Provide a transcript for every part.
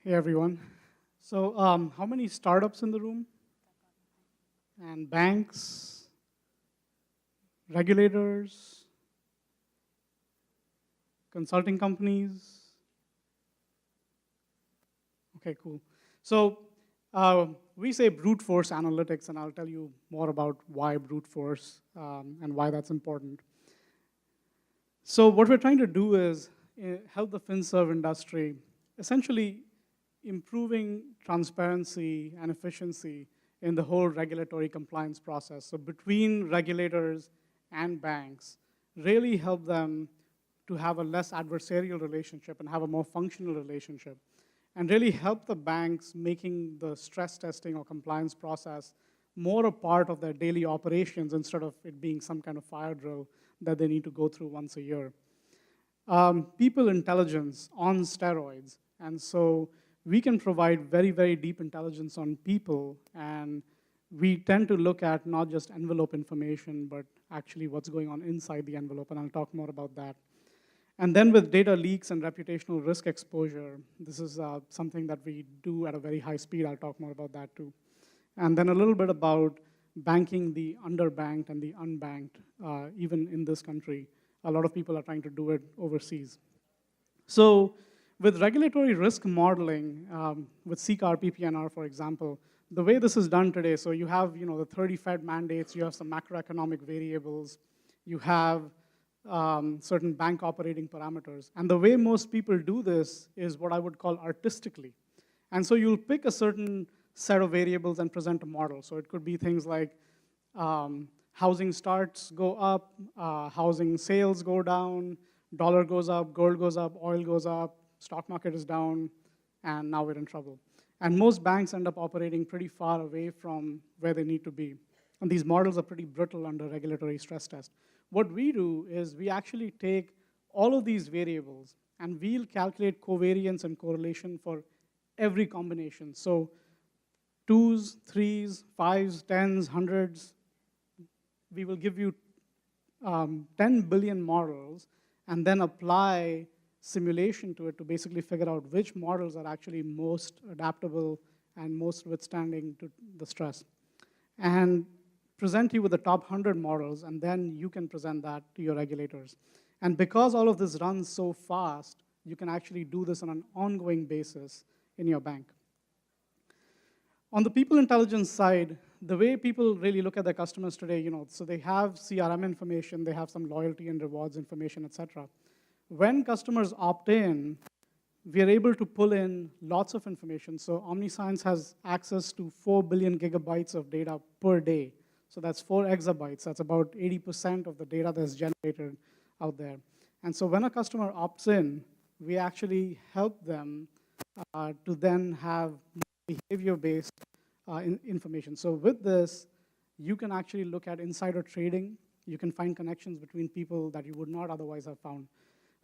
Hey everyone. So, how many startups in the room? And banks, regulators, consulting companies? Okay, cool. So, we say brute force analytics, and I'll tell you more about why brute force and why that's important. So, what we're trying to do is help the FinServ industry essentially improving transparency and efficiency in the whole regulatory compliance process. So between regulators and banks, really help them to have a less adversarial relationship and have a more functional relationship, and really help the banks making the stress testing or compliance process more a part of their daily operations instead of it being some kind of fire drill that they need to go through once a year. People intelligence on steroids. And so we can provide very, very deep intelligence on people. And we tend to look at not just envelope information, but actually what's going on inside the envelope. And I'll talk more about that. And then with data leaks and reputational risk exposure, this is something that we do at a very high speed. I'll talk more about that too. And then a little bit about banking the underbanked and the unbanked, even in this country. A lot of people are trying to do it overseas. So with regulatory risk modeling, with CCAR, PPNR, for example, the way this is done today, so you have the 30 Fed mandates, you have some macroeconomic variables, you have certain bank operating parameters. And the way most people do this is what I would call artistically. And so you'll pick a certain set of variables and present a model. So it could be things like housing starts go up, housing sales go down, dollar goes up, gold goes up, oil goes up, stock market is down, and now we're in trouble. And most banks end up operating pretty far away from where they need to be. And these models are pretty brittle under regulatory stress test. What we do is we actually take all of these variables and we'll calculate covariance and correlation for every combination. So twos, threes, fives, tens, hundreds, we will give you 10 billion models and then apply simulation to it to basically figure out which models are actually most adaptable and most withstanding to the stress. And present you with the top 100 models, and then you can present that to your regulators. And because all of this runs so fast, you can actually do this on an ongoing basis in your bank. On the people intelligence side, the way people really look at their customers today, so they have CRM information, they have some loyalty and rewards information, et cetera. When customers opt in, we are able to pull in lots of information. So Omniscience has access to 4 billion gigabytes of data per day. So that's 4 exabytes. That's about 80% of the data that's generated out there. And so when a customer opts in, we actually help them to then have behavior-based information. So with this, you can actually look at insider trading. You can find connections between people that you would not otherwise have found.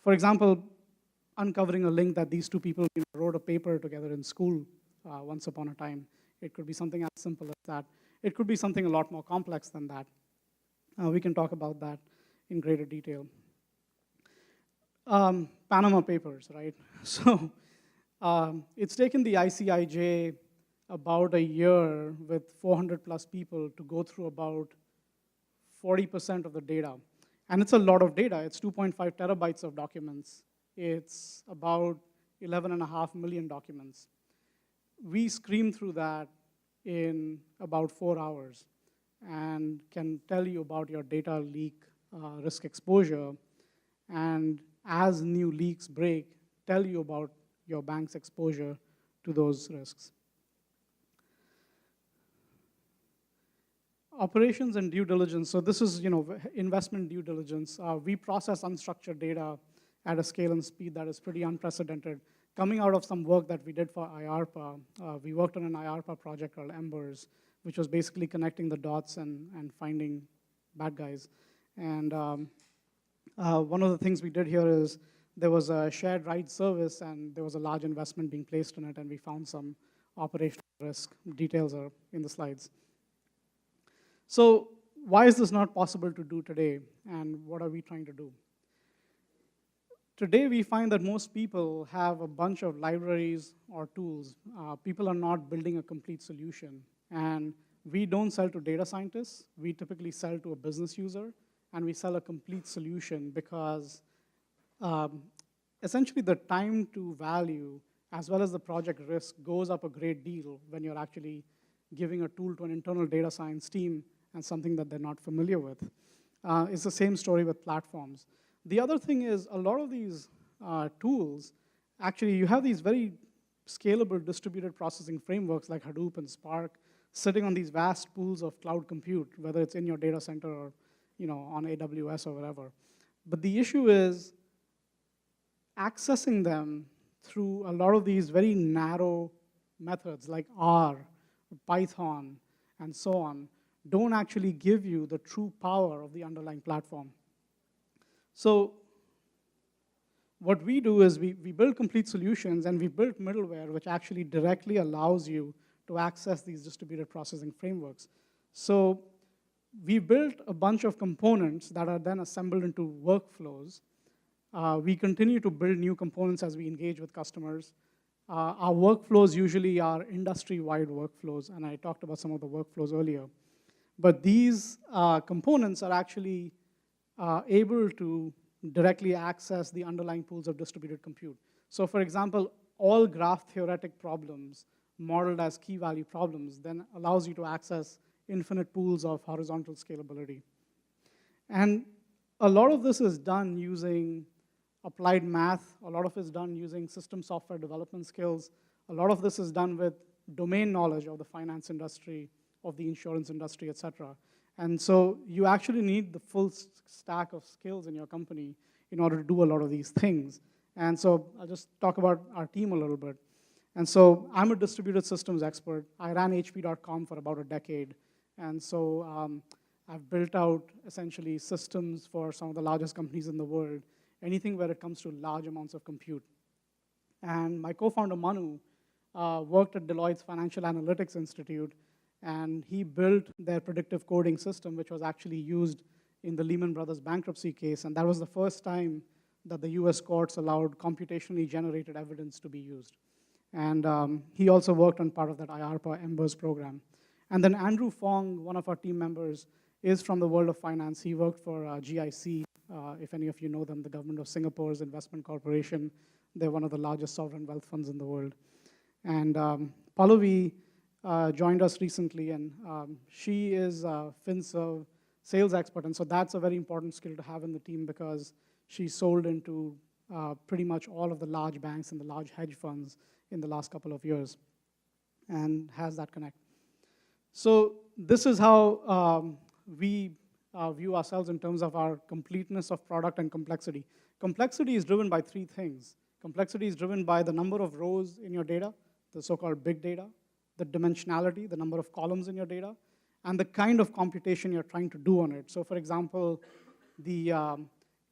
For example, uncovering a link that these two people wrote a paper together in school once upon a time. It could be something as simple as that. It could be something a lot more complex than that. We can talk about that in greater detail. Panama Papers, right? So it's taken the ICIJ about a year with 400 plus people to go through about 40% of the data. And it's a lot of data. It's 2.5 terabytes of documents. It's about 11.5 million documents. We scream through that in about 4 hours and can tell you about your data leak risk exposure, and as new leaks break, tell you about your bank's exposure to those risks. Operations and due diligence. So this is investment due diligence. We process unstructured data at a scale and speed that is pretty unprecedented. Coming out of some work that we did for IARPA, we worked on an IARPA project called Embers, which was basically connecting the dots and finding bad guys. And one of the things we did here is there was a shared ride service, and there was a large investment being placed in it, and we found some operational risk. Details are in the slides. So why is this not possible to do today, and what are we trying to do? Today, we find that most people have a bunch of libraries or tools. People are not building a complete solution. And we don't sell to data scientists. We typically sell to a business user, and we sell a complete solution because um, essentially the time to value as well as the project risk goes up a great deal when you're actually giving a tool to an internal data science team and something that they're not familiar with. It's the same story with platforms. The other thing is a lot of these tools, actually you have these very scalable distributed processing frameworks like Hadoop and Spark sitting on these vast pools of cloud compute, whether it's in your data center or on AWS or wherever. But the issue is accessing them through a lot of these very narrow methods like R, Python, and so on, don't actually give you the true power of the underlying platform. So what we do is we build complete solutions, and we build middleware which actually directly allows you to access these distributed processing frameworks. So we built a bunch of components that are then assembled into workflows. We continue to build new components as we engage with customers. Our workflows usually are industry-wide workflows, and I talked about some of the workflows earlier. But these components are actually able to directly access the underlying pools of distributed compute. So for example, all graph theoretic problems modeled as key value problems then allows you to access infinite pools of horizontal scalability. And a lot of this is done using applied math. A lot of it is done using system software development skills. A lot of this is done with domain knowledge of the finance industry, of the insurance industry, et cetera. And so you actually need the full stack of skills in your company in order to do a lot of these things. And so I'll just talk about our team a little bit. And so I'm a distributed systems expert. I ran HP.com for about a decade. And so I've built out essentially systems for some of the largest companies in the world, anything where it comes to large amounts of compute. And my co-founder Manu worked at Deloitte's Financial Analytics Institute, and he built their predictive coding system, which was actually used in the Lehman Brothers bankruptcy case, and that was the first time that the US courts allowed computationally generated evidence to be used. And he also worked on part of that IARPA Embers program. And then Andrew Fong, one of our team members, is from the world of finance. He worked for GIC, if any of you know them, the government of Singapore's investment corporation. They're one of the largest sovereign wealth funds in the world. And Pallavi joined us recently, and she is a FinServ sales expert, and so that's a very important skill to have in the team because she sold into pretty much all of the large banks and the large hedge funds in the last couple of years and has that connect. So this is how we view ourselves in terms of our completeness of product and complexity. Complexity is driven by three things. Complexity is driven by the number of rows in your data, the so-called big data, the dimensionality, the number of columns in your data, and the kind of computation you're trying to do on it. So for example, the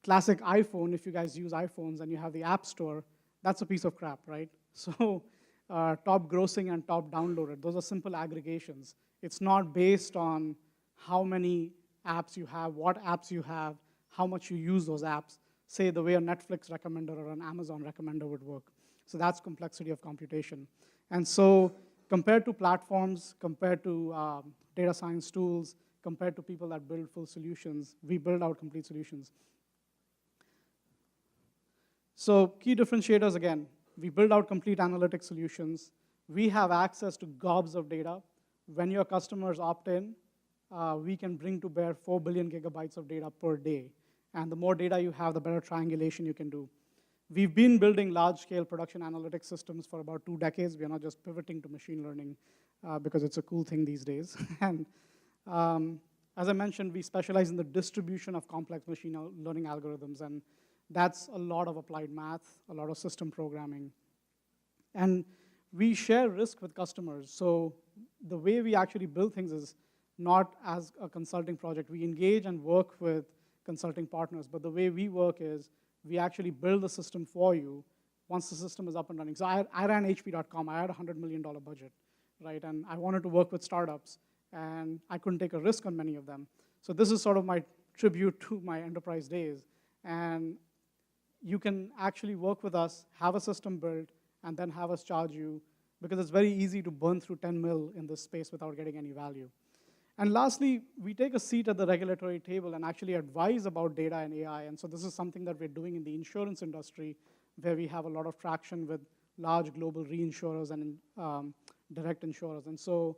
classic iPhone, if you guys use iPhones and you have the App Store, that's a piece of crap, right? So top grossing and top downloaded, those are simple aggregations. It's not based on how many apps you have, what apps you have, how much you use those apps, say the way a Netflix recommender or an Amazon recommender would work. So that's complexity of computation. And so compared to platforms, compared to data science tools, compared to people that build full solutions, we build out complete solutions. So key differentiators, again, we build out complete analytic solutions. We have access to gobs of data. When your customers opt in, we can bring to bear 4 billion gigabytes of data per day. And the more data you have, the better triangulation you can do. We've been building large-scale production analytics systems for about 2 decades. We are not just pivoting to machine learning because it's a cool thing these days. And as I mentioned, we specialize in the distribution of complex machine learning algorithms, and that's a lot of applied math, a lot of system programming. And we share risk with customers. So the way we actually build things is not as a consulting project. We engage and work with consulting partners, but the way we work is we actually build the system for you once the system is up and running. So I ran HP.com. I had a $100 million budget, right? And I wanted to work with startups, and I couldn't take a risk on many of them. So this is sort of my tribute to my enterprise days. And you can actually work with us, have a system built, and then have us charge you, because it's very easy to burn through 10 mil in this space without getting any value. And lastly, we take a seat at the regulatory table and actually advise about data and AI. And so this is something that we're doing in the insurance industry, where we have a lot of traction with large global reinsurers and direct insurers. And so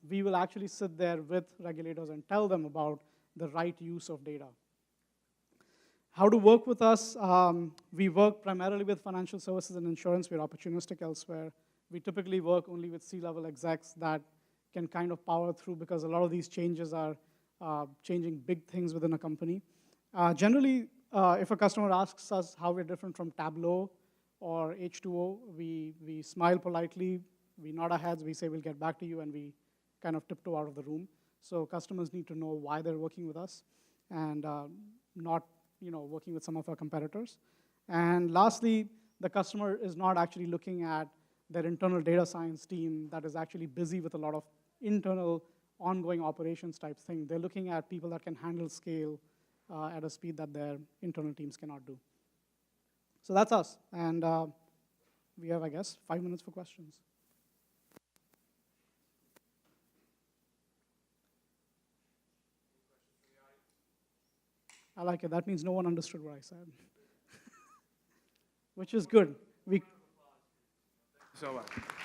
we will actually sit there with regulators and tell them about the right use of data. How to work with us? We work primarily with financial services and insurance. We're opportunistic elsewhere. We typically work only with C-level execs that can kind of power through, because a lot of these changes are changing big things within a company. Generally, if a customer asks us how we're different from Tableau or H2O, we smile politely, we nod our heads, we say we'll get back to you, and we kind of tiptoe out of the room. So customers need to know why they're working with us, and not working with some of our competitors. And lastly, the customer is not actually looking at their internal data science team that is actually busy with a lot of internal ongoing operations type thing. They're looking at people that can handle scale at a speed that their internal teams cannot do. So that's us. And we have, I guess, 5 minutes for questions. I like it. That means no one understood what I said, which is good. So much.